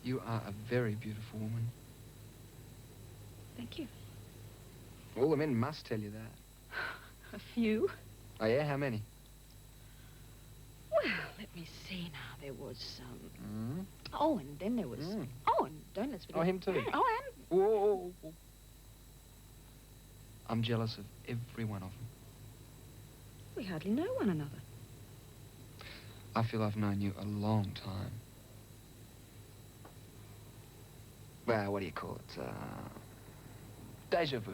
You are a very beautiful woman. Thank you. All the men must tell you that. A few. Oh, yeah? How many? Well, let me see now. There was some... Oh, and then there was... Oh, and don't let's forget... Oh, him too? Oh, and... Whoa. I'm jealous of every one of them. We hardly know one another. I feel I've known you a long time. Well, what do you call it? Deja vu.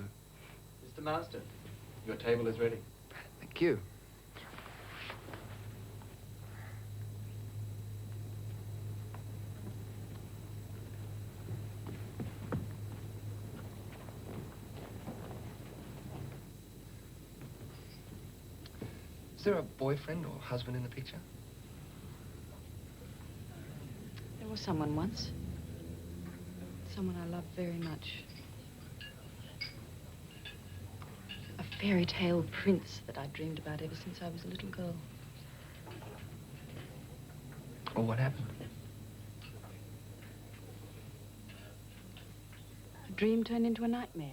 Mr. Marsden, your table is ready. Thank you. Is there a boyfriend or husband in the picture? There was someone once. Someone I loved very much. A fairy tale prince that I dreamed about ever since I was a little girl. Well, what happened? A dream turned into a nightmare.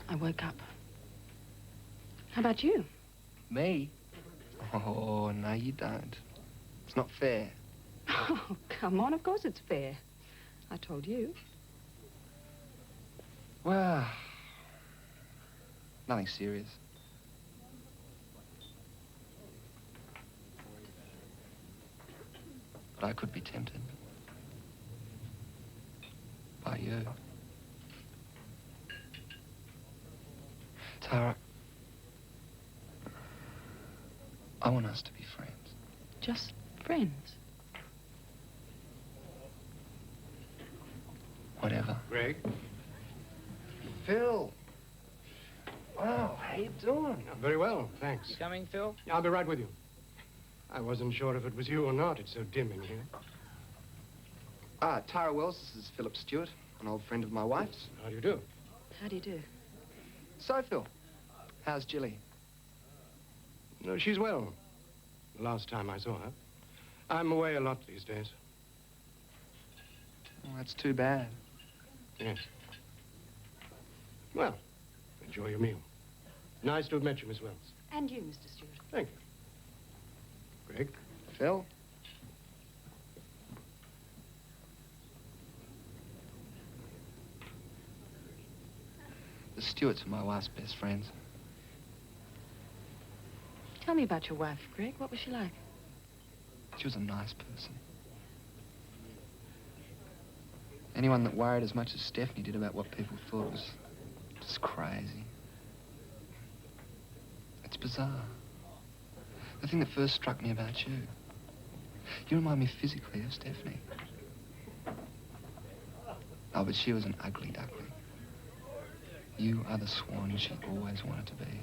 I woke up. How about you? Me? Oh, no, you don't. It's not fair. Oh, come on, of course it's fair. I told you. Well, nothing serious. But I could be tempted. By you. Tara, I want us to be friends. Just friends. Whatever. Greg? Phil. Wow, how you doing? Very well, thanks. You coming, Phil? I'll be right with you. I wasn't sure if it was you or not. It's so dim in here. Tara Wells, this is Philip Stewart, an old friend of my wife's. How do you do? How do you do? So, Phil, how's Jilly? No, she's well. The last time I saw her. I'm away a lot these days. Oh, that's too bad. Yes. Well, enjoy your meal. Nice to have met you, Miss Wells. And you, Mr. Stewart. Thank you. Greg? Phil? The Stewarts are my wife's best friends. Tell me about your wife, Greg. What was she like? She was a nice person. Anyone that worried as much as Stephanie did about what people thought was just crazy. It's bizarre. The thing that first struck me about you, you remind me physically of Stephanie. Oh, but she was an ugly duckling. You are the swan she always wanted to be.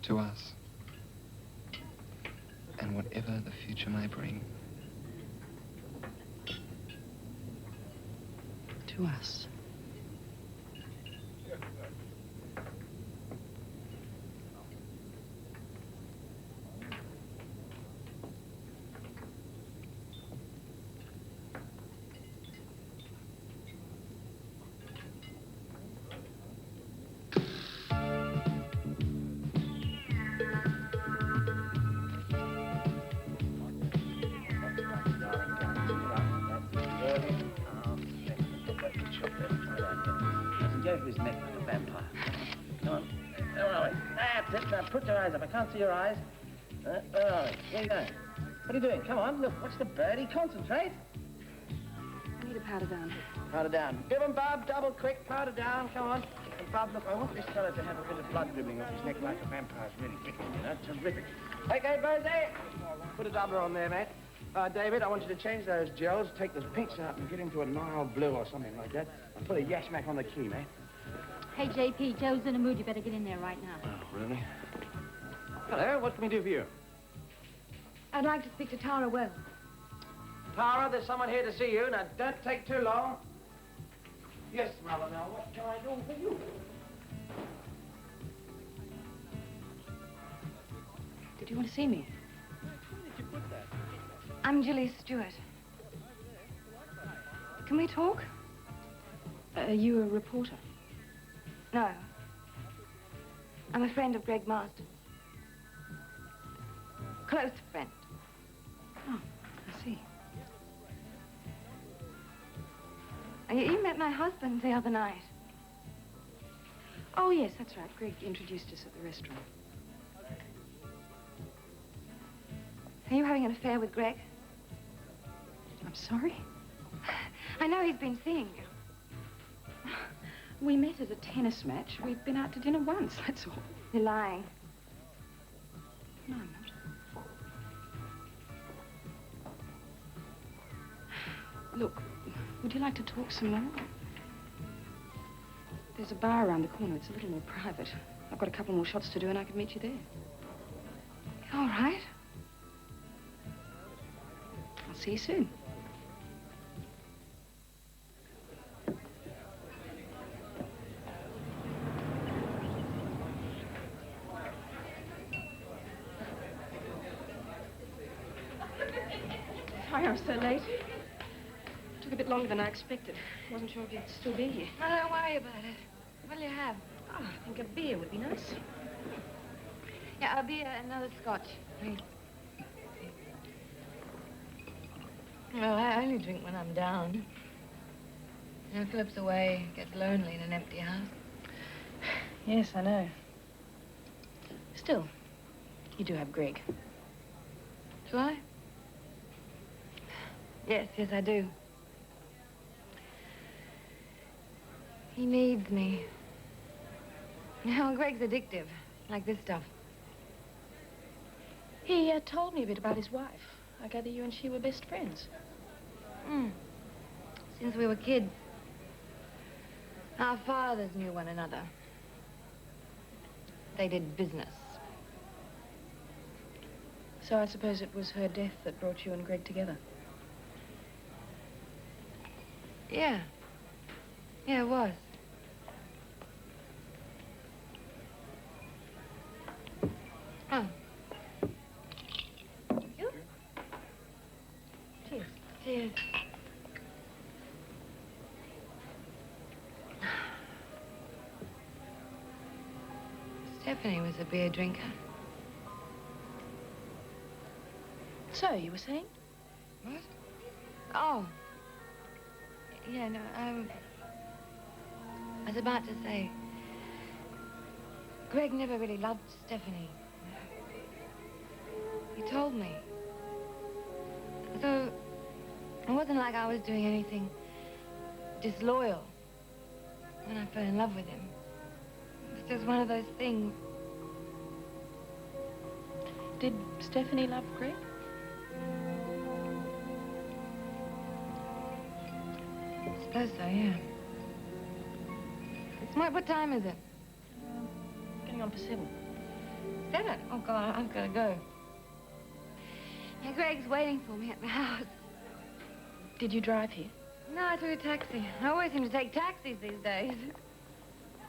To us. And whatever the future may bring. To us. His neck like a vampire. Come on. Where are we? That's it. Now put your eyes up. I can't see your eyes. Where are we? Where are you going? What are you doing? Come on. Look, watch the birdie. Concentrate. I need a powder down. Powder down. Give him, Bob. Double quick. Powder down. Come on. And Bob, look, I want this fellow to have a bit of blood dribbling off his neck like a vampire. It's really wicked, you know. Terrific. Okay, Birthday. Put a doubler on there, mate. David, I want you to change those gels, take those pinks out and get into a Nile blue or something like that, and put a yashmak on the key, mate. Hey, JP, Joe's in a mood. You better get in there right now. Oh, really? Hello, what can we do for you? I'd like to speak to Tara Wells. Tara, there's someone here to see you. Now, don't take too long. Yes, Mother, now, what can I do for you? Do you want to see me? I'm Jilly Stewart. Can we talk? Are you a reporter? No. I'm a friend of Greg Marsden. Close friend. Oh, I see. You met my husband the other night. Oh, yes, that's right. Greg introduced us at the restaurant. Are you having an affair with Greg? I'm sorry? I know he's been seeing you. We met at a tennis match. We've been out to dinner once, that's all. You're lying. No, I'm not. Look, would you like to talk some more? There's a bar around the corner. It's a little more private. I've got a couple more shots to do and I could meet you there. All right. I'll see you soon. Sorry I'm so late. Took a bit longer than I expected. Wasn't sure if you'd still be here. No, don't worry about it. What'll you have? Oh, I think a beer would be nice. Yeah, I'll be another scotch, please. Well, I only drink when I'm down. You know, Philip's away, gets lonely in an empty house. Yes, I know. Still, you do have Greg. Do I? Yes, I do. He needs me. Now, Greg's addictive, like this stuff. He told me a bit about his wife. I gather you and she were best friends. Since we were kids. Our fathers knew one another. They did business. So I suppose it was her death that brought you and Greg together. Yeah. Yeah, it was. Oh. You? Cheers. Cheers. Stephanie was a beer drinker. So, you were saying? What? Oh. Yeah, no, I was about to say, Greg never really loved Stephanie. He told me. So, it wasn't like I was doing anything disloyal when I fell in love with him. It was just one of those things. Did Stephanie love Greg? I suppose so, yeah. What time is it? Getting on for 7. 7? Oh, God, I've got to go. Yeah, Greg's waiting for me at the house. Did you drive here? No, I took a taxi. I always seem to take taxis these days.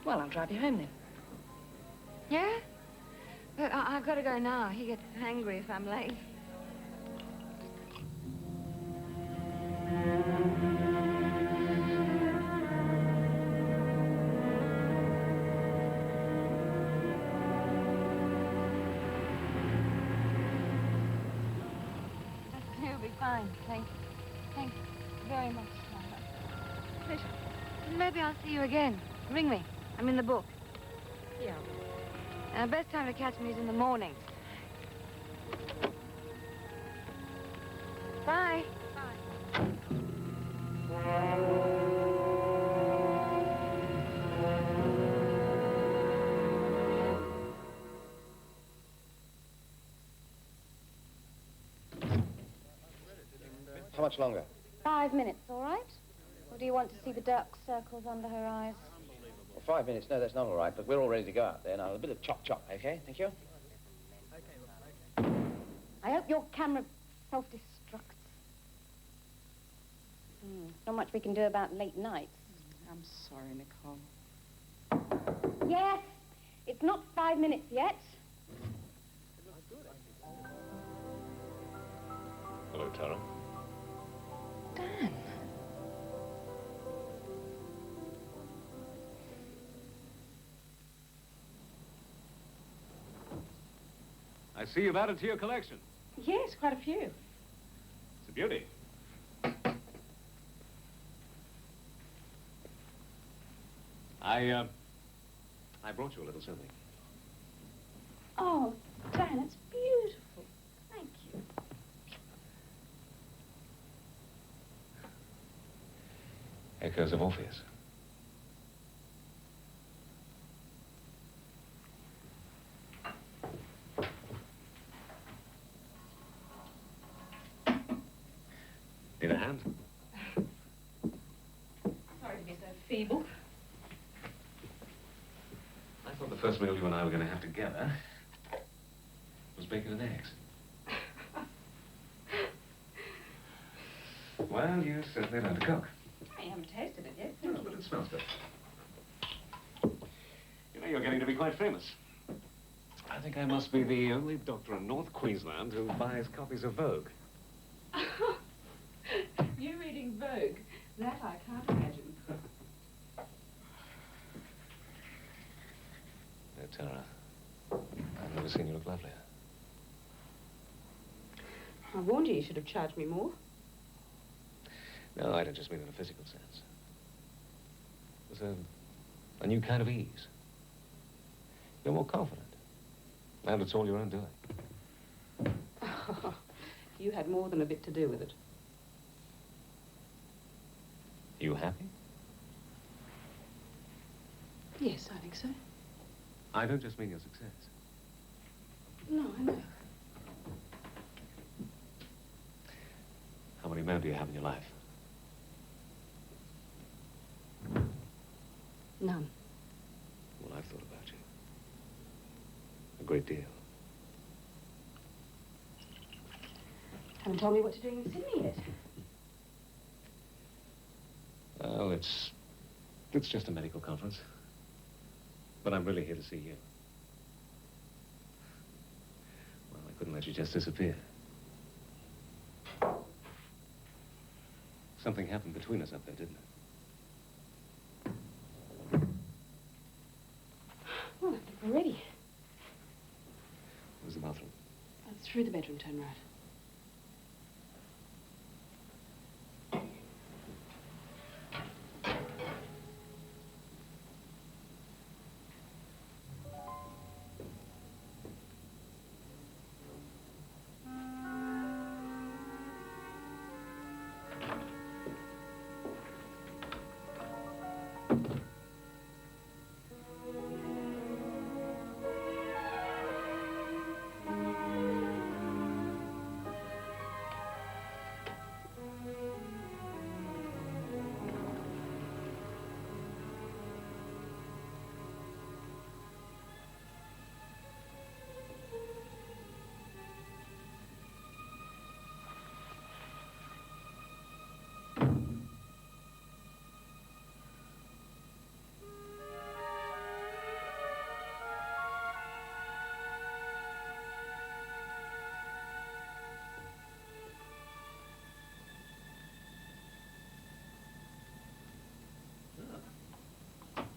Well, I'll drive you home then. Yeah? But I've got to go now. He gets angry if I'm late. You'll be fine. Thanks. Thanks very much. Pleasure. Maybe I'll see you again. Ring me. I'm in the book. Yeah. Best time to catch me is in the morning. Bye. How much longer? 5 minutes, all right? Or do you want to see the dark circles under her eyes? Well, 5 minutes. No, that's not all right, but we're all ready to go out there. Now, a bit of chop-chop, okay? Thank you. I hope your camera self-destructs. Not much we can do about late nights. I'm sorry, Nicole. Yes, it's not 5 minutes yet. Tara. Dan. I see you've added to your collection. Yes, quite a few. It's a beauty. I brought you a little something. Oh, Dan, it's beautiful. Thank you. Echoes of Orpheus. Need a hand? Sorry to be so feeble. I thought the first meal you and I were going to have together was bacon and eggs. Well, you certainly learned to cook. I haven't tasted it yet. No, but it smells good. You know, you're getting to be quite famous. I think I must be the only doctor in North Queensland who buys copies of Vogue. You reading Vogue? That I can't imagine. No, Tara. I've never seen you look lovelier. I warned you should have charged me more. No, I don't just mean in a physical sense. There's a new kind of ease. You're more confident. And it's all your own doing. You had more than a bit to do with it. You happy? Yes, I think so. I don't just mean your success. No, I know. How many men do you have in your life? None. Well, I've thought about you. A great deal. Haven't told me what you're doing in Sydney yet. Well, it's just a medical conference. But I'm really here to see you. Well, I couldn't let you just disappear. Something happened between us up there, didn't it? Well, I think we're ready. Where's the bathroom? It's through the bedroom, turn right.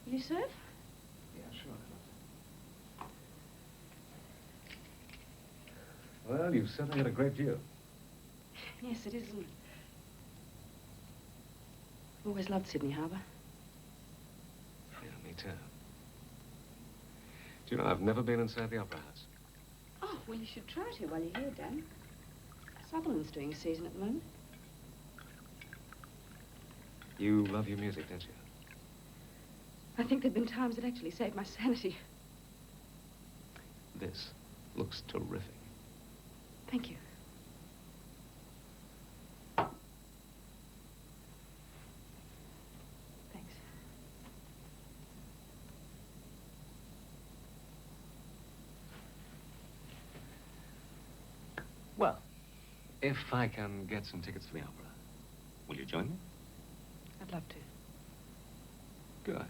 You serve? Yeah, sure. Well, you've certainly got a great view. Yes, it is, isn't it? I've always loved Sydney Harbour. Yeah, me too. Do you know, I've never been inside the Opera House. Oh, well, you should try to while you're here, Dan. Sutherland's doing a season at the moment. You love your music, don't you? I think there've been times that actually saved my sanity. This looks terrific. Thank you. Thanks. Well, if I can get some tickets for the opera, will you join me? I'd love to. Good.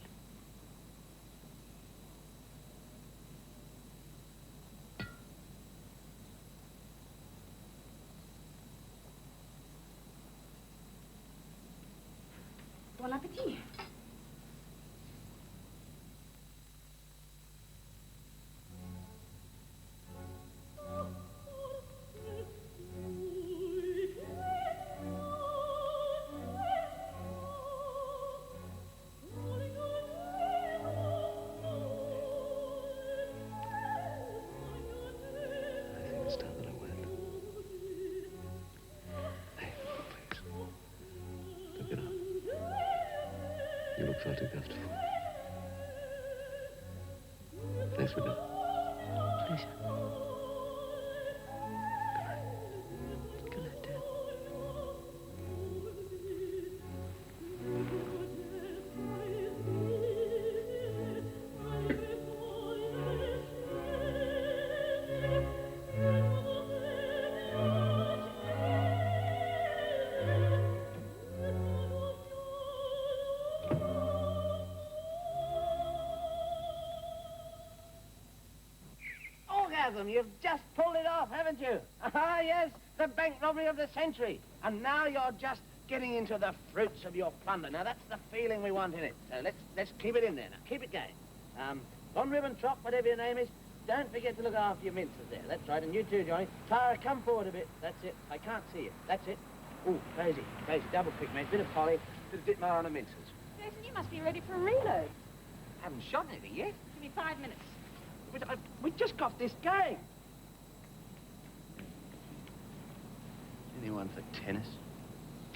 appétit. You look far too comfortable. Thanks for dinner. Pleasure. Good night, Dad. You've just pulled it off, haven't you? Ah, yes, the bank robbery of the century. And now you're just getting into the fruits of your plunder. Now, that's the feeling we want in it. So let's keep it in there now. Keep it going. Von Ribbentrop, whatever your name is, don't forget to look after your minces there. That's right, and you too, Johnny. Tara, come forward a bit. That's it. I can't see you. That's it. Ooh, crazy, double quick, mate. Bit of Polly, bit of Ditmar on the minces. Jason, you must be ready for a reload. Haven't shot anything yet. Give me 5 minutes. We just got this going. Anyone for tennis?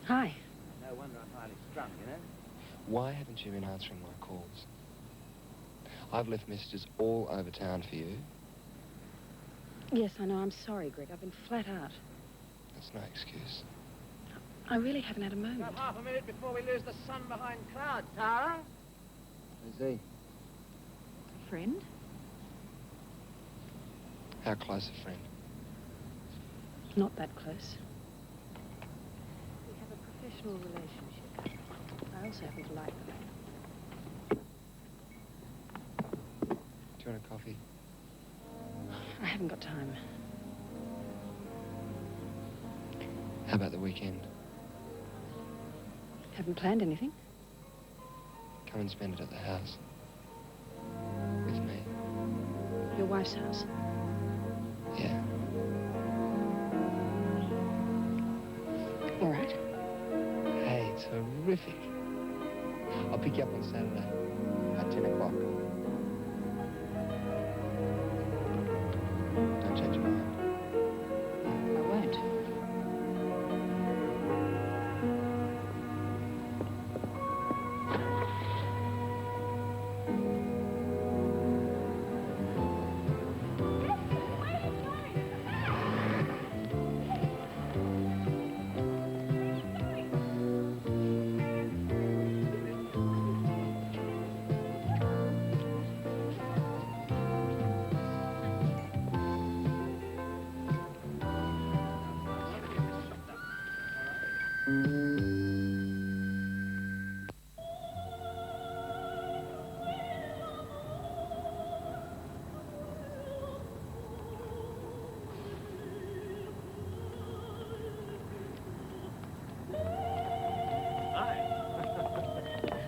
Hi. No wonder I'm highly strung, you know. Why haven't you been answering my calls? I've left messages all over town for you. Yes, I know. I'm sorry, Greg. I've been flat out. That's no excuse. I really haven't had a moment. Got half a minute before we lose the sun behind clouds, Tara. Who's he? A friend? How close a friend? Not that close. We have a professional relationship. I also happen to like them. Do you want a coffee? I haven't got time. How about the weekend? Haven't planned anything? Come and spend it at the house. With me. Your wife's house? Yeah. All right. Hey, terrific. I'll pick you up on Saturday at 10 o'clock. Don't change your mind. I won't.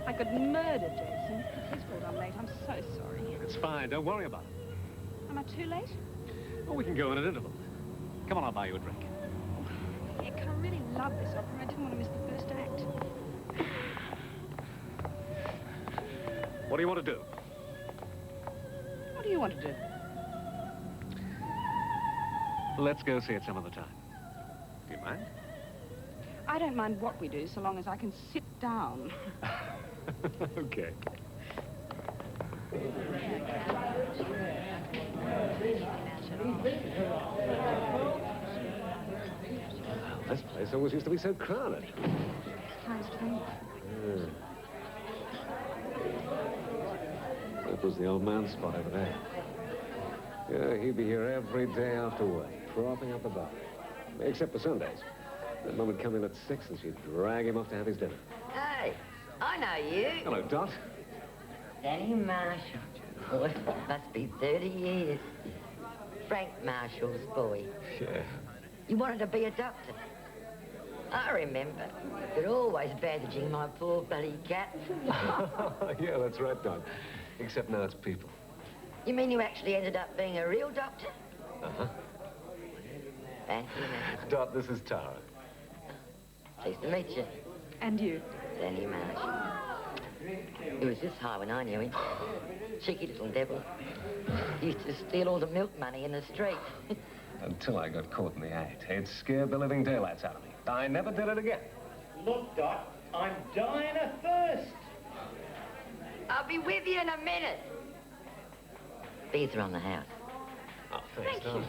I could murder Jason. It's his fault I'm late. I'm so sorry. It's fine. Don't worry about it. Am I too late? Well, we can go in at interval. Come on, I'll buy you a drink. Nick, I really love this opera. I didn't want to miss the first act. What do you want to do? What do you want to do? Let's go see it some other time. Do you mind? I don't mind what we do, so long as I can sit down. Okay. This place always used to be so crowded. Time's changed. That was the old man's spot over there. Yeah, he'd be here every day after work, propping up the bar. Except for Sundays. That mum would come in at 6 and she'd drag him off to have his dinner. Hey, I know you. Hello, Dot. Danny Marshall. Boy, must be 30 years. Frank Marshall's boy. Yeah. You wanted to be a doctor. I remember. You're always bandaging my poor bloody cat. Yeah, that's right, Dot. Except now it's people. You mean you actually ended up being a real doctor? Uh-huh. Fancy that. Dot, this is Tara. Pleased to meet you. And you? Danny Marsh. He was this high when I knew him. Cheeky little devil. He used to steal all the milk money in the street. Until I got caught in the act. It scared the living daylights out of me. I never did it again. Look, Dot, I'm dying of thirst. I'll be with you in a minute. These are on the house. Oh, thanks, Dot.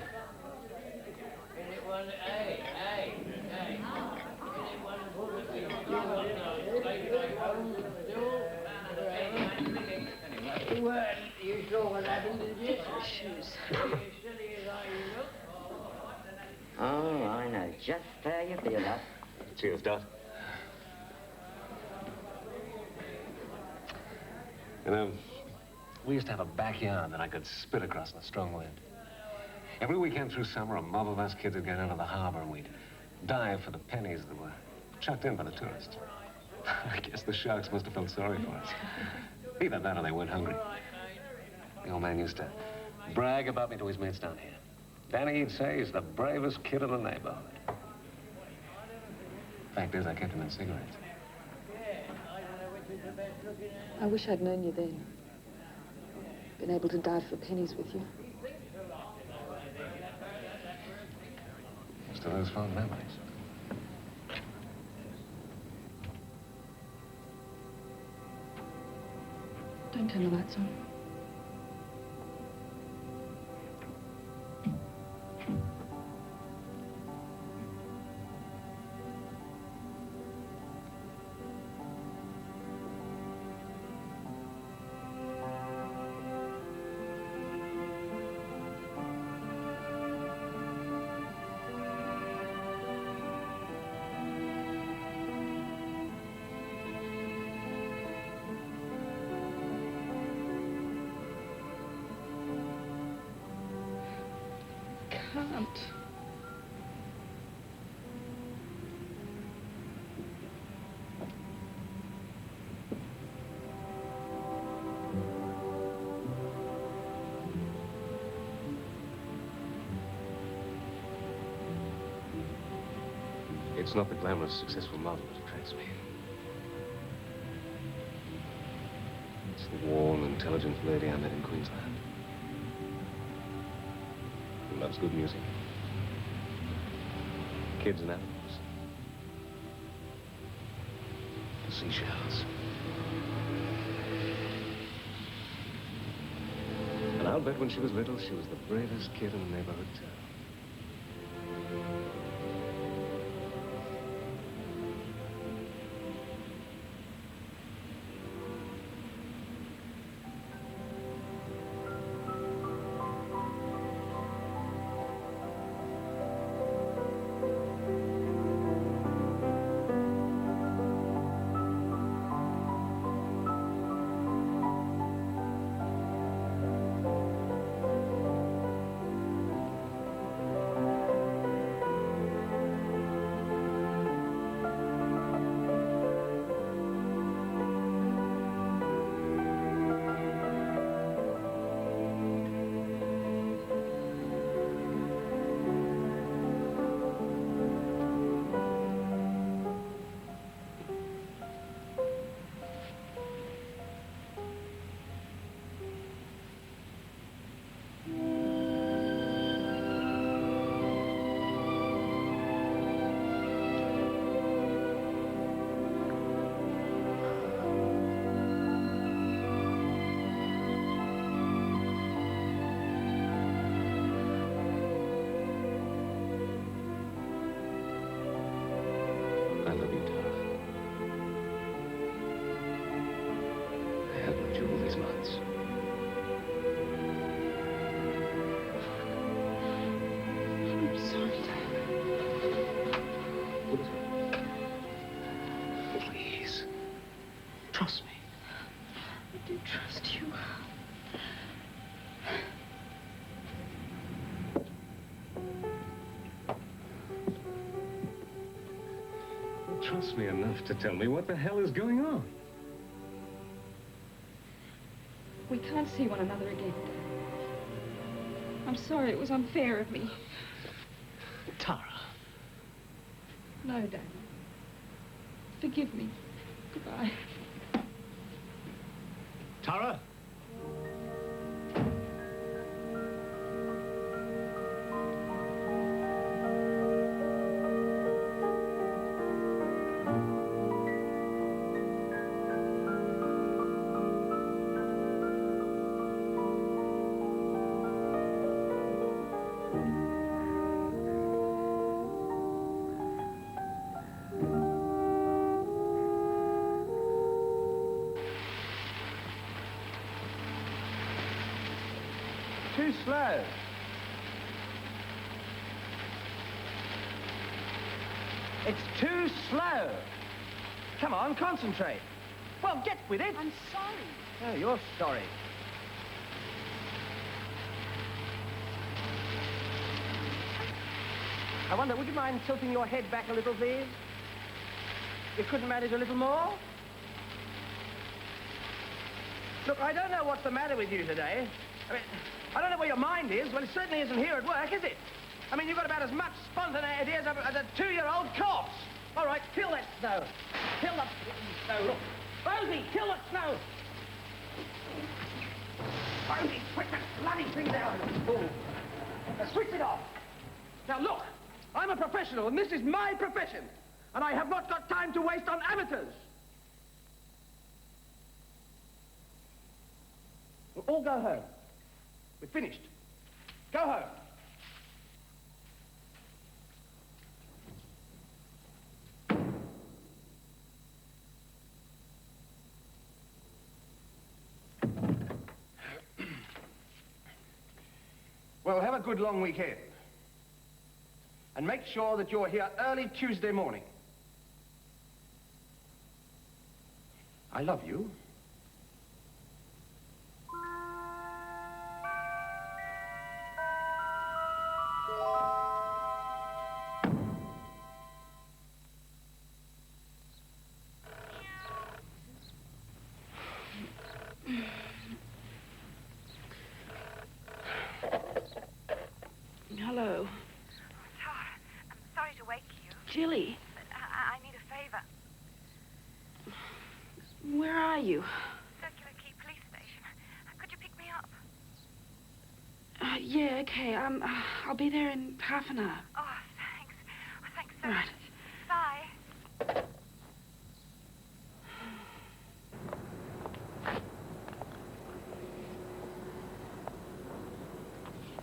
You saw what happened, did you? Shoes. Oh, I know just how you feel, Dot. Cheers, Dot. You know, we used to have a backyard that I could spit across in a strong wind. Every weekend through summer, a mob of us kids would get into the harbor and we'd dive for the pennies that were chucked in by the tourists. I guess the sharks must have felt sorry for us. Either that or they weren't hungry. The old man used to brag about me to his mates down here. Danny, he'd say, he's the bravest kid in the neighborhood. Fact is, I kept him in cigarettes. I wish I'd known you then. Been able to dive for pennies with you. Most of those fond memories. Don't turn the lights on. Can't. It's not the glamorous, successful model that attracts me. It's the warm, intelligent lady I met in Queensland. Who loves good music. Kids and animals. The seashells. And I'll bet when she was little, she was the bravest kid in the neighborhood, too. Trust me. I do trust you. don't trust me enough to tell me what the hell is going on. We can't see one another again. I'm sorry, it was unfair of me. Tara. No, Dad. Forgive me. Goodbye. Tara? Too slow. It's too slow. Come on, concentrate. Well, get with it. I'm sorry. Oh, you're sorry. I wonder, would you mind tilting your head back a little, please? You couldn't manage a little more? Look, I don't know what's the matter with you today. I mean, I don't know where your mind is. Well, it certainly isn't here at work, is it? I mean, you've got about as much spontaneity as a two-year-old corpse. All right, kill that snow. Kill the snow. Look, Rosie, kill the snow. Rosie, switch that bloody thing down. Fool. Now, switch it off. Now, look, I'm a professional, and this is my profession. And I have not got time to waste on amateurs. We'll all go home. We're finished. Go home. Well, have a good long weekend. And make sure that you're here early Tuesday morning. I love you. Hello. Tara, I'm sorry to wake you. Jilly, But I need a favor. where are you? Circular Quay Police Station. Could you pick me up? Yeah, okay. I'll be there in half an hour. Oh, thanks. Oh, thanks so Right. much. Bye.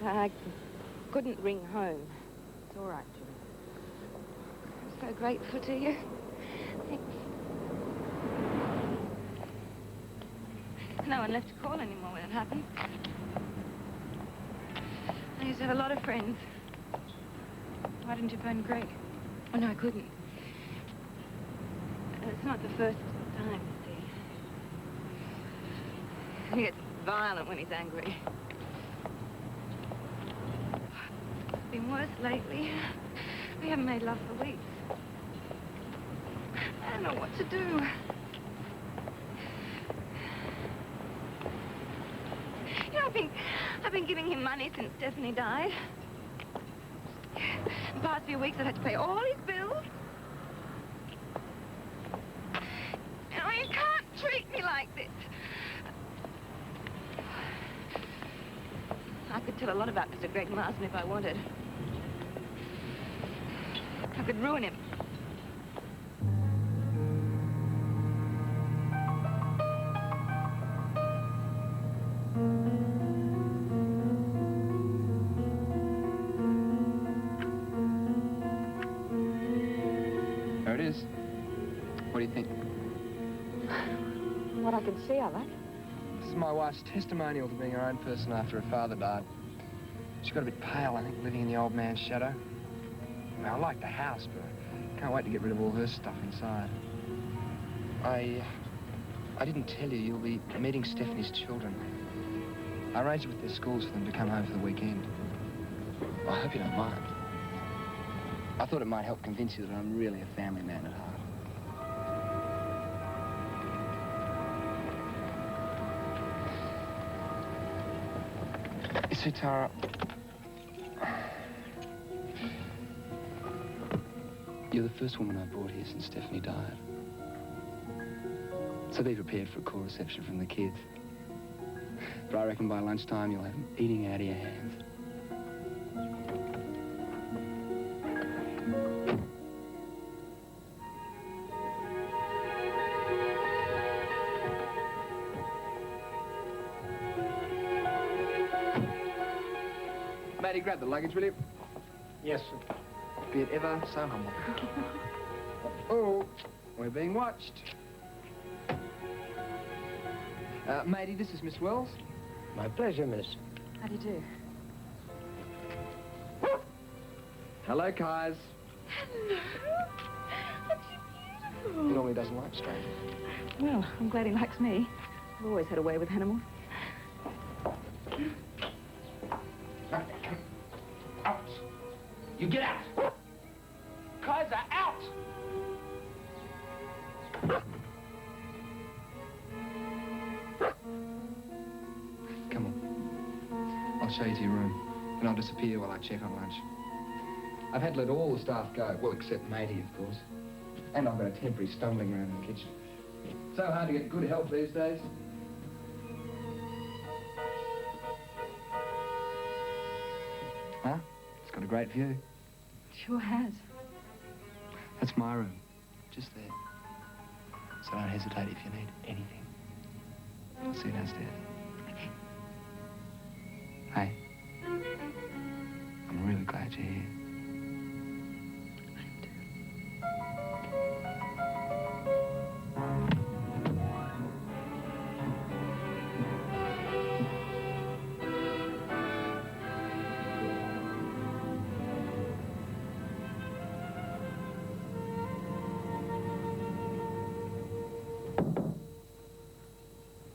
I couldn't ring home. It's all right, Jimmy. I'm so grateful to you. Thanks. No one left to call anymore when it happened. I used to have a lot of friends. Why didn't you phone Greg? Oh, no, I couldn't. It's not the first time, you see. He gets violent when he's angry. It's been worse lately. We haven't made love for weeks. I don't know what to do. You know, I've been giving him money since Stephanie died. The past few weeks I've had to pay all his bills. You know, you can't treat me like this. I could tell a lot about Mr. Greg Marsden if I wanted. I could ruin him. There it is. What do you think? What I can see, I like. This is my wife's testimonial to being her own person after her father died. She got a bit pale, I think, living in the old man's shadow. Now, I like the house, but I can't wait to get rid of all her stuff inside. I didn't tell you, you'll be meeting Stephanie's children. I arranged with their schools for them to come home for the weekend. I hope you don't mind. I thought it might help convince you that I'm really a family man at heart. You see, Tara, you're the first woman I brought here since Stephanie died. So be prepared for a cool reception from the kids. But I reckon by lunchtime you'll have them eating out of your hands. Matey, grab the luggage, will you? Yes, sir. Be it ever so humble. Oh, we're being watched. Matey, this is Miss Wells. My pleasure, miss. How do you do? Hello, Kais. Hello. Aren't you beautiful? He normally doesn't like strangers. Well, I'm glad he likes me. I've always had a way with animals. Out. You get out. Kaiser, out. Come on. I'll show you to your room, and I'll disappear while I check on lunch. I've had to let all the staff go, well, except Matey, of course. And I've got a temporary stumbling around in the kitchen. So hard to get good help these days. Huh? It's got a great view. Sure has. That's my room, just there. So don't hesitate if you need anything. I'll see you downstairs. Okay. Hey, I'm really glad you're here.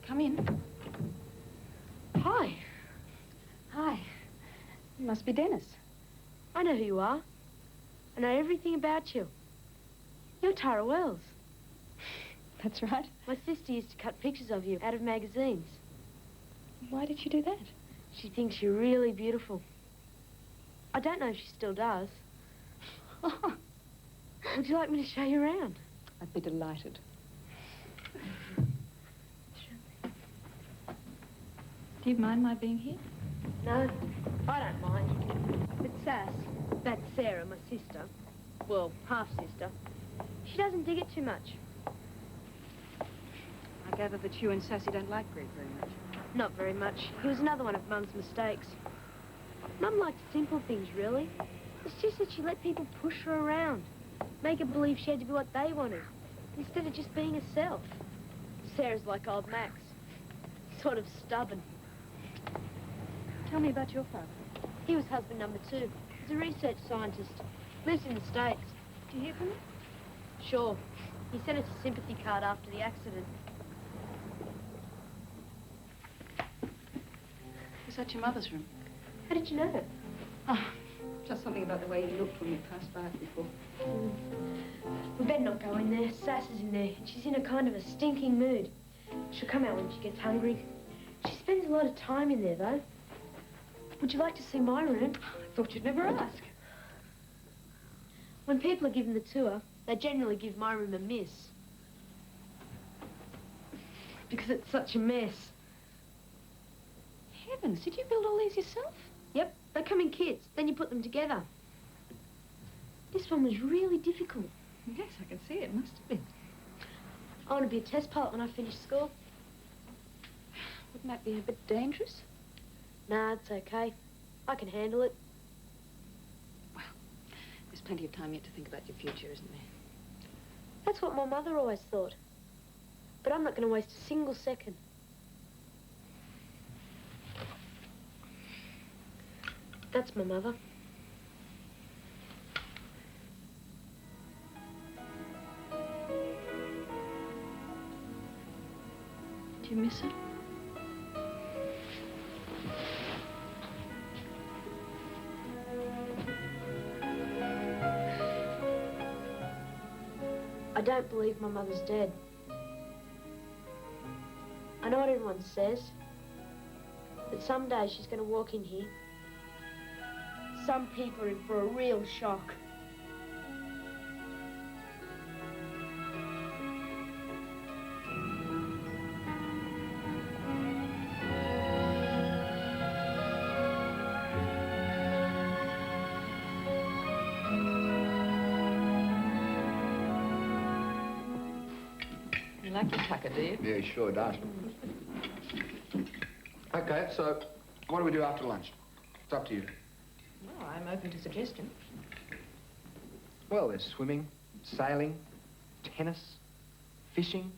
Come in. Hi. Hi. You must be Dennis. I know who you are. I know everything about you. You're Tara Wells. That's right. My sister used to cut pictures of you out of magazines. Why did she do that? She thinks you're really beautiful. I don't know if she still does. Would you like me to show you around? I'd be delighted. Do you mind my being here? No, I don't mind. But Sass, that's Sarah, my sister. Well, half-sister. She doesn't dig it too much. I gather that you and Sassy don't like Greg very much. Not very much. He was another one of Mum's mistakes. Mum liked simple things, really. It's just that she let people push her around, make her believe she had to be what they wanted, instead of just being herself. Sarah's like old Max. Sort of stubborn. Tell me about your father. He was husband number 2. He's a research scientist. Lives in the States. Do you hear from him? Sure. He sent us a sympathy card after the accident. Is that your mother's room? How did you know that? Oh, just something about the way you looked when you passed by it before. We better not go in there. Sass is in there, and she's in a kind of a stinking mood. She'll come out when she gets hungry. She spends a lot of time in there, though. Would you like to see my room? I thought you'd never ask. When people are given the tour, they generally give my room a miss. Because it's such a mess. Heavens, did you build all these yourself? Yep, they come in kits, then you put them together. This one was really difficult. Yes, I can see it. Must have been. I want to be a test pilot when I finish school. Wouldn't that be a bit dangerous? Nah, it's okay. I can handle it. Well, there's plenty of time yet to think about your future, isn't there? That's what my mother always thought. But I'm not going to waste a single second. That's my mother. Do you miss her? I don't believe my mother's dead. I know what everyone says, that someday she's going to walk in here. Some people are in for a real shock. You like your tucker, do you? Yeah, he sure does. Okay, so what do we do after lunch? It's up to you. Well, I'm open to suggestions. Well, there's swimming, sailing, tennis, fishing.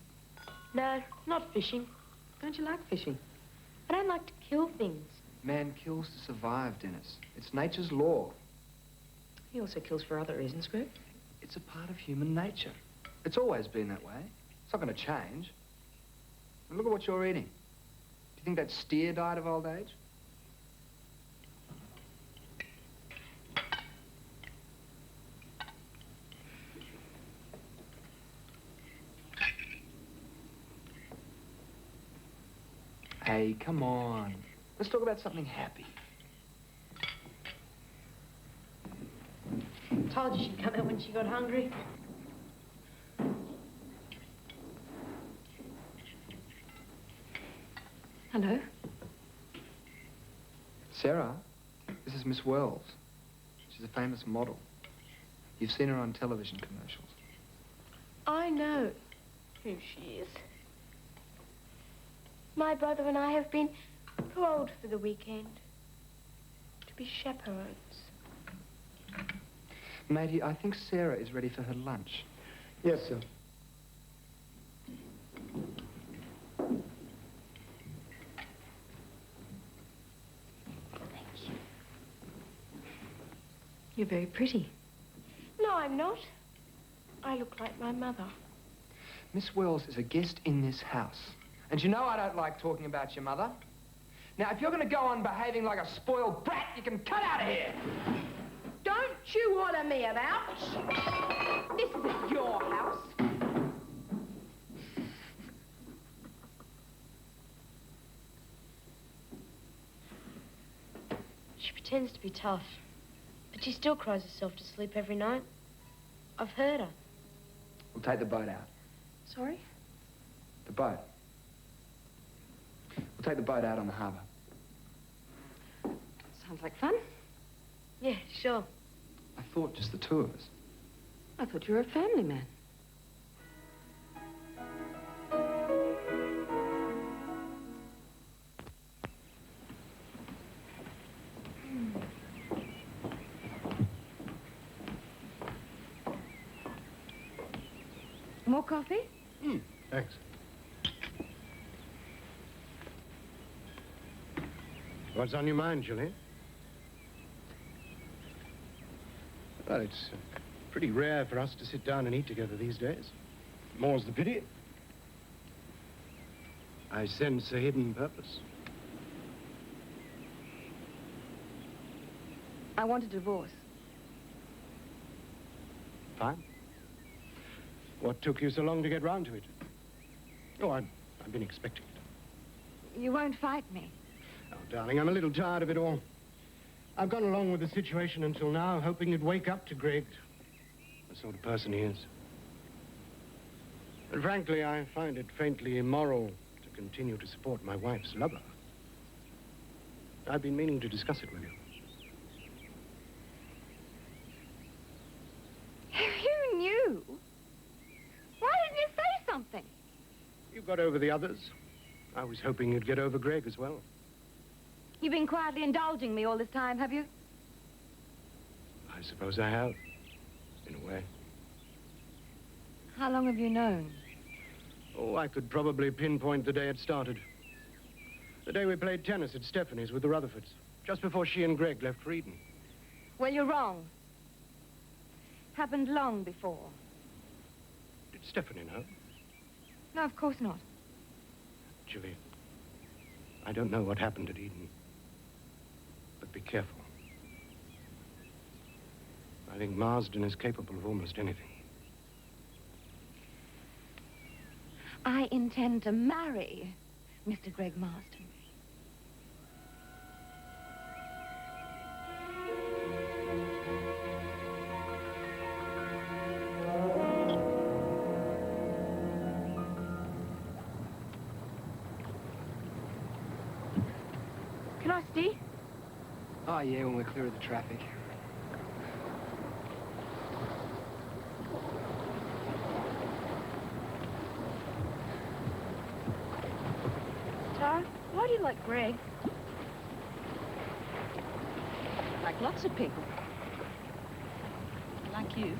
No, not fishing. Don't you like fishing? I don't like to kill things. Man kills to survive, Dennis. It's nature's law. He also kills for other reasons, Greg. It's a part of human nature. It's always been that way. It's not going to change. And look at what you're eating. Do you think that steer died of old age? Hey, come on. Let's talk about something happy. Told you she'd come out when she got hungry. Hello? Sarah, this is Miss Wells. She's a famous model. You've seen her on television commercials. I know who she is. My brother and I have been too old for the weekend to be chaperones. Matey, I think Sarah is ready for her lunch. Yes, sir. You're very pretty. No, I'm not. I look like my mother. Miss Wells is a guest in this house. And you know I don't like talking about your mother. Now, if you're going to go on behaving like a spoiled brat, you can cut out of here. Don't you order me about. This isn't your house. She pretends to be tough, but she still cries herself to sleep every night. I've heard her. We'll take the boat out. Sorry? The boat. We'll take the boat out on the harbour. Sounds like fun. Yeah, sure. I thought just the two of us. I thought you were a family man. More coffee? Thanks. What's on your mind, Jilly? Well, it's pretty rare for us to sit down and eat together these days. More's the pity. I sense a hidden purpose. I want a divorce. Fine. What took you so long to get round to it? Oh, I've been expecting it. You won't fight me. Oh, darling, I'm a little tired of it all. I've gone along with the situation until now, hoping you'd wake up to Greg, the sort of person he is. And frankly, I find it faintly immoral to continue to support my wife's lover. I've been meaning to discuss it with you. You knew? Why didn't you say something? You got over the others. I was hoping you'd get over Greg as well. You've been quietly indulging me all this time, have you? I suppose I have, in a way. How long have you known? Oh, I could probably pinpoint the day it started. The day we played tennis at Stephanie's with the Rutherfords, just before she and Greg left for Eden. Well, you're wrong. Happened long before. Did Stephanie know? No, of course not. Jilly, I don't know what happened at Eden. But be careful. I think Marsden is capable of almost anything. I intend to marry Mr. Greg Marsden. Can I stay? Oh, yeah, when we're clear of the traffic. Tara, why do you like Greg? Like lots of people. Like you.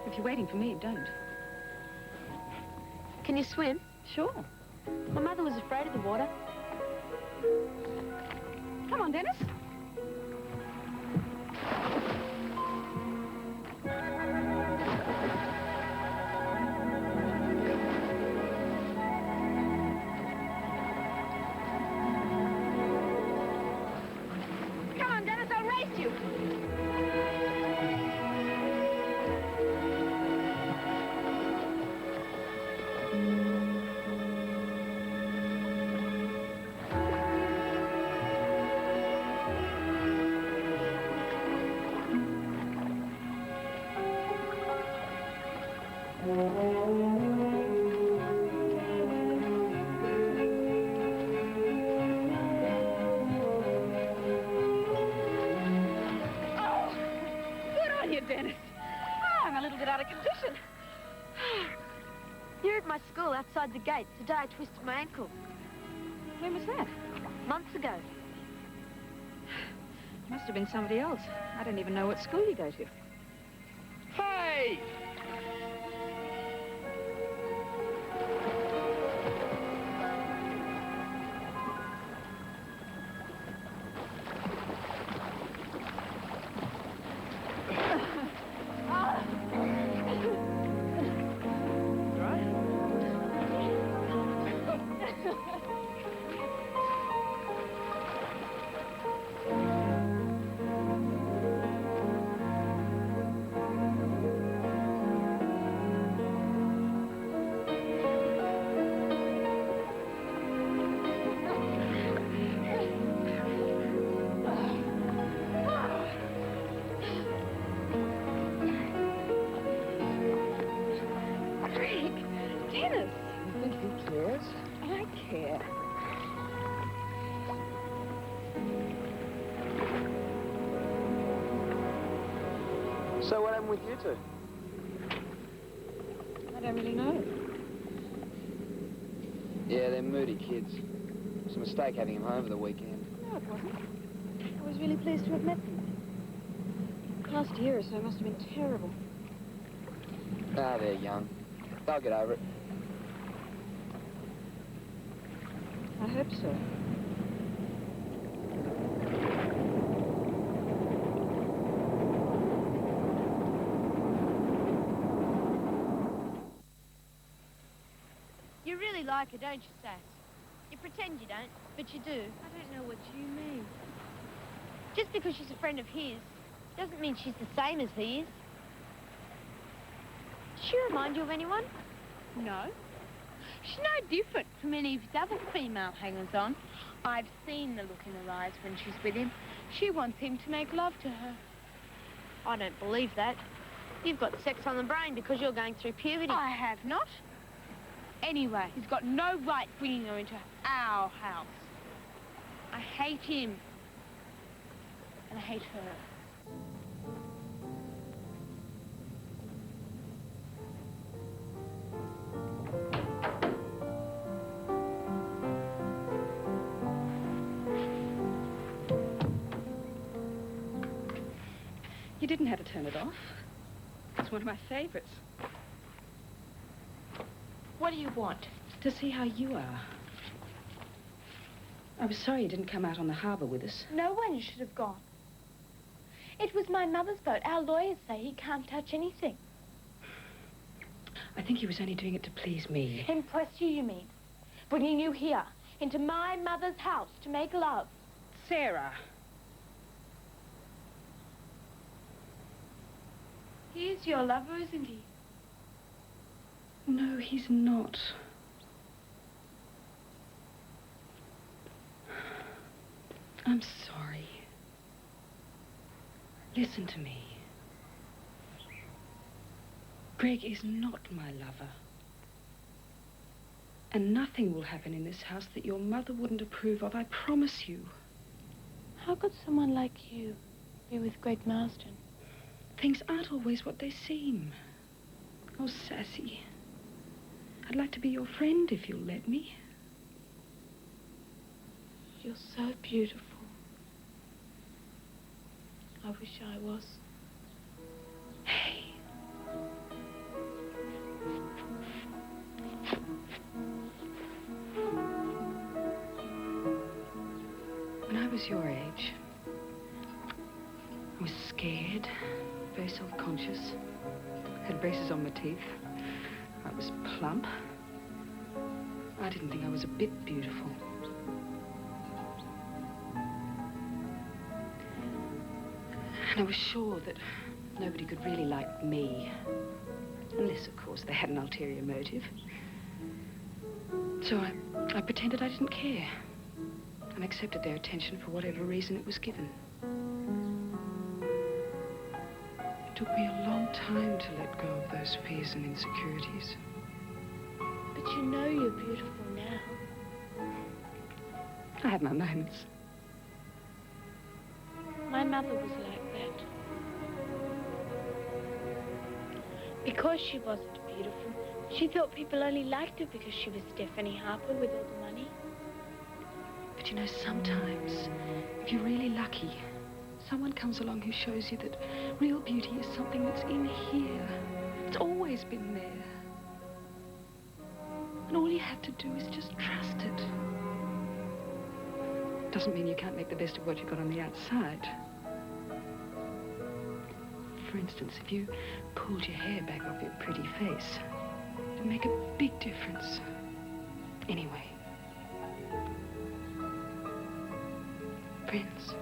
If you're waiting for me, don't. Can you swim? Sure. My mother was afraid of the water. Come on, Dennis. Come on, Dennis, I'll race you. Dennis. Oh, I'm a little bit out of condition. You're at my school outside the gates the day I twisted my ankle. When was that? Months ago. Must have been somebody else. I don't even know what school you go to. Hey! So what happened with you two? I don't really know. Yeah, they're moody kids. It was a mistake having them home for the weekend. No, it wasn't. I was really pleased to have met them. The past year or so must have been terrible. Ah, they're young. They'll get over it. I hope so. You really like her, don't you, Sass? You pretend you don't, but you do. I don't know what you mean. Just because she's a friend of his doesn't mean she's the same as he is. Does she remind you of anyone? No. She's no different from any of his other female hangers-on. I've seen the look in her eyes when she's with him. She wants him to make love to her. I don't believe that. You've got sex on the brain because you're going through puberty. I have not. Anyway, he's got no right bringing her into our house. I hate him. And I hate her. You didn't have to turn it off. It's one of my favorites. What do you want? To see how you are. I was sorry you didn't come out on the harbour with us. No one should have gone. It was my mother's boat. Our lawyers say he can't touch anything. I think he was only doing it to please me. Impress you, you mean? Bringing you here, into my mother's house, to make love. Sarah. He is your lover, isn't he? No, he's not. I'm sorry. Listen to me. Greg is not my lover. And nothing will happen in this house that your mother wouldn't approve of, I promise you. How could someone like you be with Greg Marsden? Things aren't always what they seem. Oh, Sassy. I'd like to be your friend if you'll let me. You're so beautiful. I wish I was. Hey. When I was your age, I was scared, very self-conscious, had braces on my teeth. I was plump. I didn't think I was a bit beautiful. And I was sure that nobody could really like me. Unless, of course, they had an ulterior motive. So I pretended I didn't care. And accepted their attention for whatever reason it was given. It took me a long time to let go of those fears and insecurities. But you know you're beautiful now. I have my moments. My mother was like that. Because she wasn't beautiful, she thought people only liked her because she was Stephanie Harper with all the money. But you know, sometimes, if you're really lucky, someone comes along who shows you that real beauty is something that's in here. It's always been there. And all you have to do is just trust it. Doesn't mean you can't make the best of what you've got on the outside. For instance, if you pulled your hair back off your pretty face, it'd make a big difference. Anyway. Friends.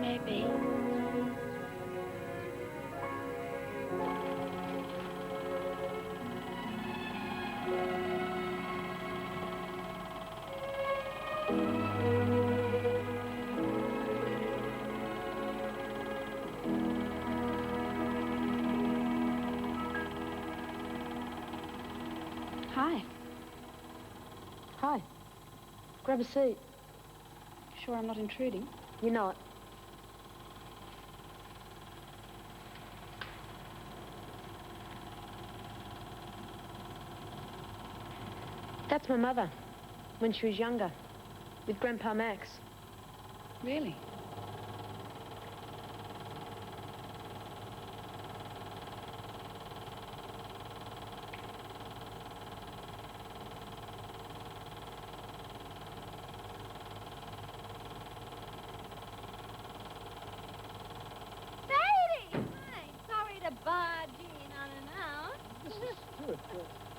Maybe. Hi. Hi. Grab a seat. Sure I'm not intruding? You're not. That's my mother, when she was younger, with Grandpa Max. Really?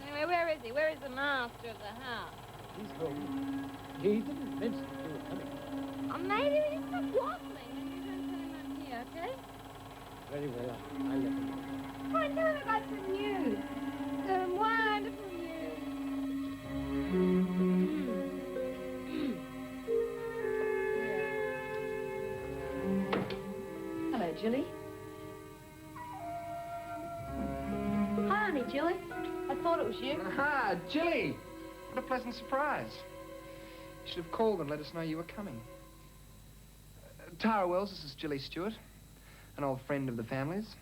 Anyway, where is he? Where is the master of the house? He's home. He didn't mention that you were coming. Oh, maybe we can stop waffling and you don't tell him I'm here, okay? Very well, I'll let him know. Come on, tell him about some news. Some wonderful news. Hello, Jilly. Hi, Auntie Jilly. I thought it was you. Aha, Jilly! What a pleasant surprise. You should have called and let us know you were coming. Tara Wells, this is Jilly Stewart, an old friend of the family's.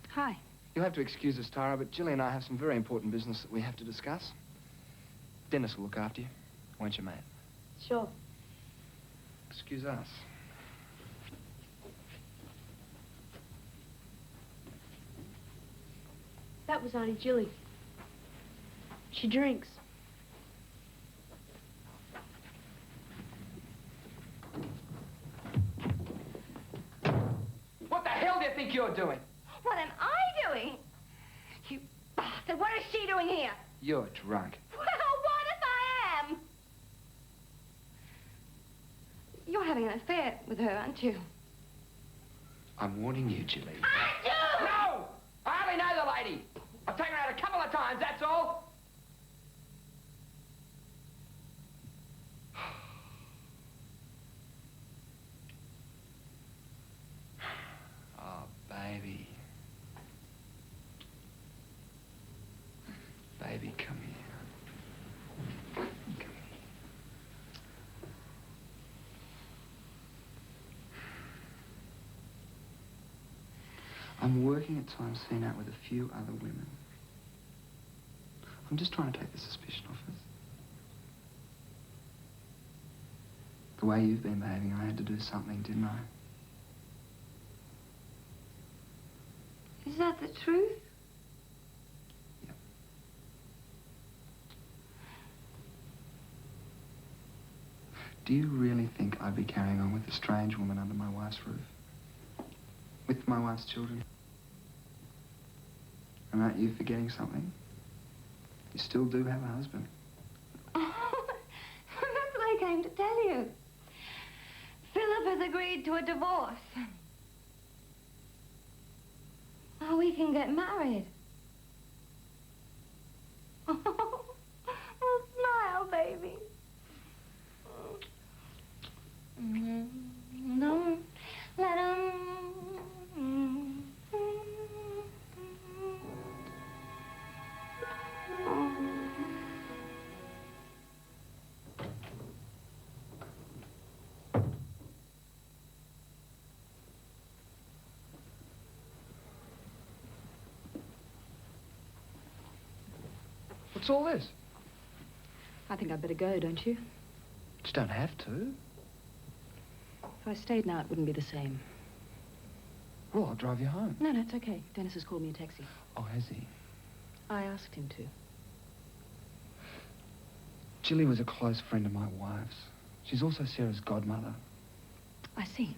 Hi. You'll have to excuse us, Tara, but Jilly and I have some very important business that we have to discuss. Dennis will look after you, won't you, mate? Sure. Excuse us. That was Auntie Jilly. She drinks. What the hell do you think you're doing? What am I doing? You bastard, what is she doing here? You're drunk. Well, what if I am? You're having an affair with her, aren't you? I'm warning you, Jilly. Aren't you? No! I hardly know the lady. I've taken her out a couple of times, that's all. Oh, baby. Baby, come here. Come here. I'm working at times seen out with a few other women. I'm just trying to take the suspicion off us. The way you've been behaving, I had to do something, didn't I? Is that the truth? Yep. Do you really think I'd be carrying on with a strange woman under my wife's roof? With my wife's children? And aren't you forgetting something? You still do have a husband. Oh, that's what I came to tell you. Philip has agreed to a divorce. Oh, we can get married. Oh, smile, baby. Don't let him. What's all this? I think I'd better go, don't you? You don't have to. If I stayed now, it wouldn't be the same. Well, I'll drive you home. No, it's okay. Dennis has called me a taxi. Oh, has he? I asked him to. Jilly was a close friend of my wife's. She's also Sarah's godmother. I see.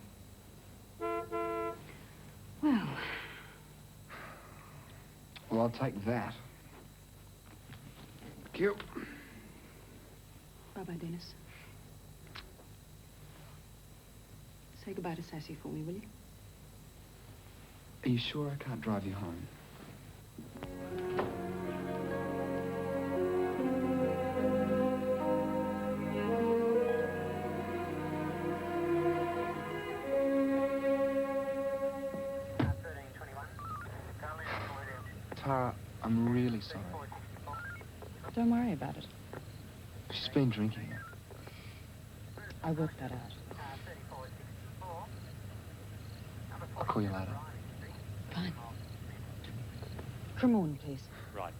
Well. Well, I'll take that. Thank you. Bye-bye, Dennis. Say goodbye to Sassy for me, will you? Are you sure I can't drive you home? Tara, I'm really sorry. Don't worry about it. She's been drinking. I worked that out. I'll call you later. Fine. Cremorne, please. Right.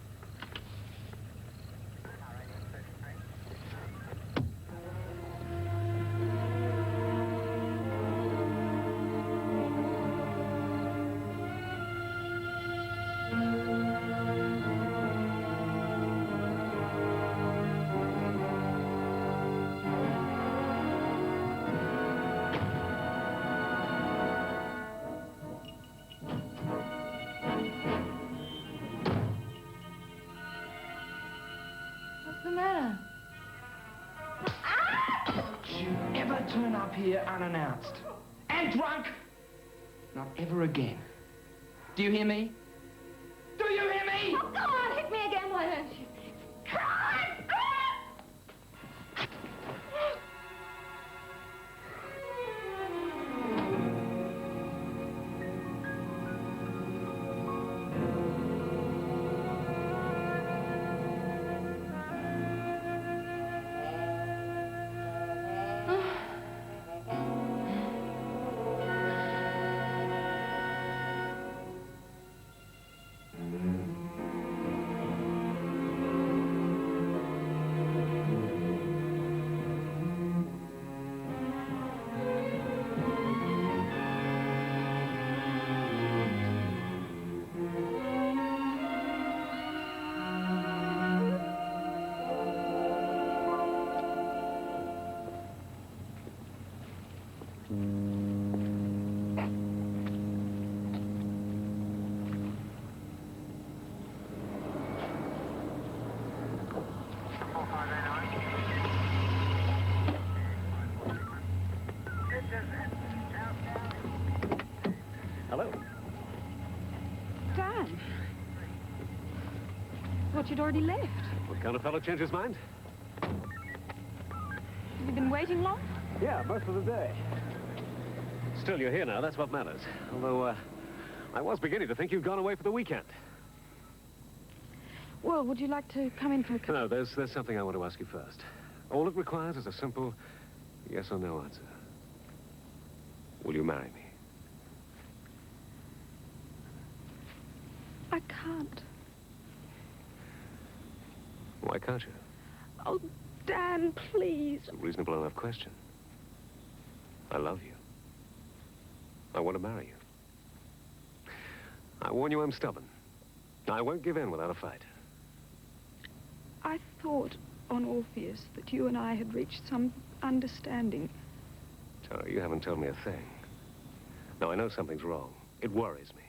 What's the matter? Don't you ever turn up here unannounced. And drunk! Not ever again. Do you hear me? Do you hear me? Oh, come on, hit me again, why don't you? Come on! Dan. Thought you'd already left. What kind of fellow changed his mind? Have you been waiting long? Yeah, most of the day. Still, you're here now. That's what matters. Although, I was beginning to think you'd gone away for the weekend. Well, would you like to come in for a cup? No, there's something I want to ask you first. All it requires is a simple yes or no answer. Will you marry me? I can't. Why can't you? Oh, Dan, please. It's a reasonable enough question. I love you. I want to marry you. I warn you, I'm stubborn. I won't give in without a fight. I thought on Orpheus that you and I had reached some understanding. Tara, you haven't told me a thing. Now, I know something's wrong. It worries me.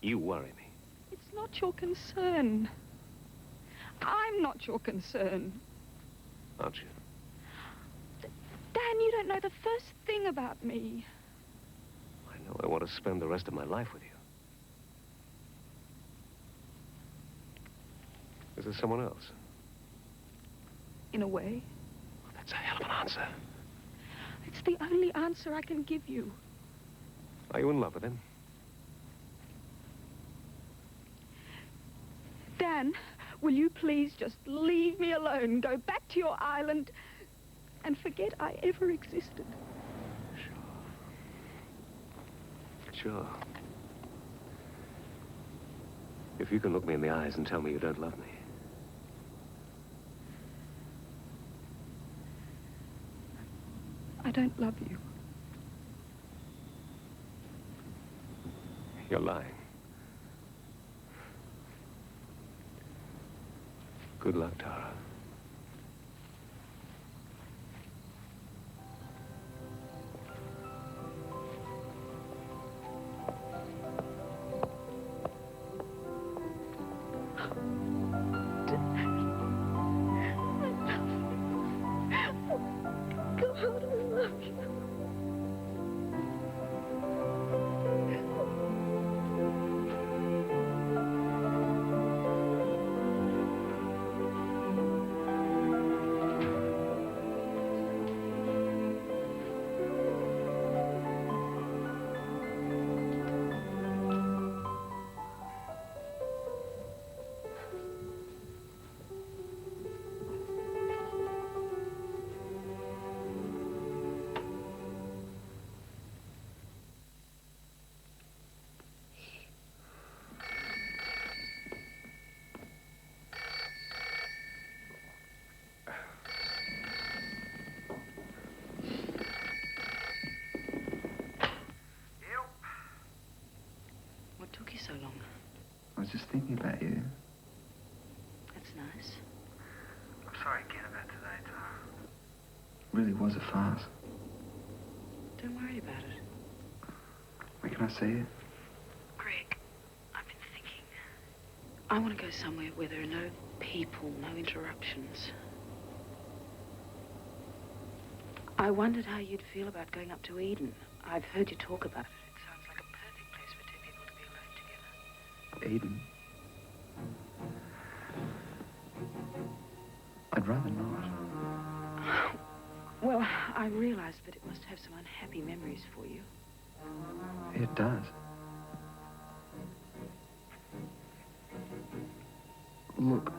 You worry me. It's not your concern. I'm not your concern. Aren't you? Dan, you don't know the first thing about me. I know I want to spend the rest of my life with you. Is there someone else? In a way. Well, that's a hell of an answer. It's the only answer I can give you. Are you in love with him? Dan, will you please just leave me alone, go back to your island, and forget I ever existed? Sure. If you can look me in the eyes and tell me you don't love me. I don't love you. You're lying. Good luck, Tara. God, I love you. What took you so long? I was just thinking about you. That's nice. I'm sorry again about today, Tara. Really was a farce. Don't worry about it. Where can I see you? Greg, I've been thinking. I want to go somewhere where there are no people, no interruptions. I wondered how you'd feel about going up to Eden. I've heard you talk about it. It sounds like a perfect place for two people to be alone together. Eden? I'd rather not. Well, I realize that it must have some unhappy memories for you. It does. Look,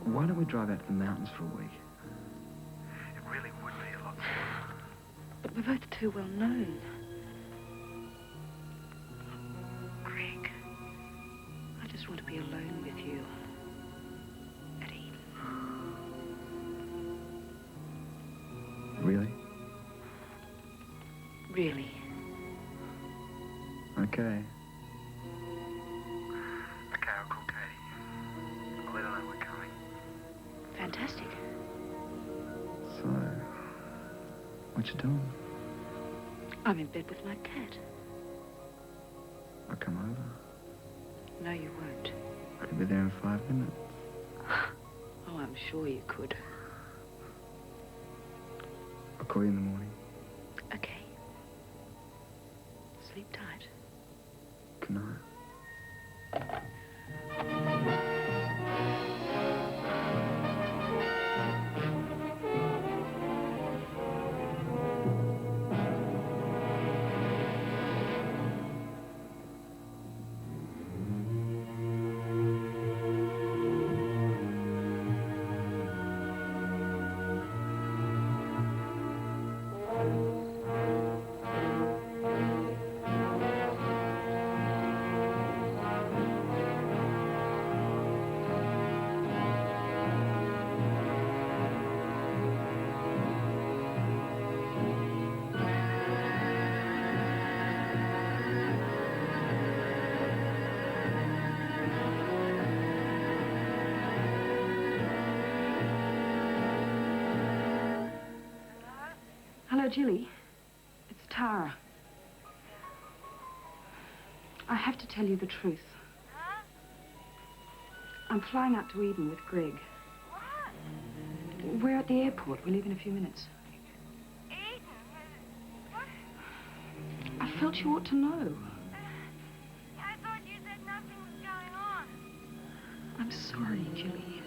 why don't we drive out to the mountains for a week? It really would be a lot fun. But we're both too well known. Greg, I just want to be alone with you. At Eden. Really? Really. Okay. Okay, I'll call Katie. I'll let her know we're coming. Fantastic. So, what you doing? I'm in bed with my cat. I'll come over. No, you won't. I could be there in 5 minutes. Oh, I'm sure you could. I'll call you in the morning. Okay. Sleep tight. Good night. Hello, Jilly. It's Tara. I have to tell you the truth. Huh? I'm flying out to Eden with Greg. What? We're at the airport. We leave in a few minutes. Eden? What? I felt you ought to know. I thought you said nothing was going on. I'm sorry, Jilly.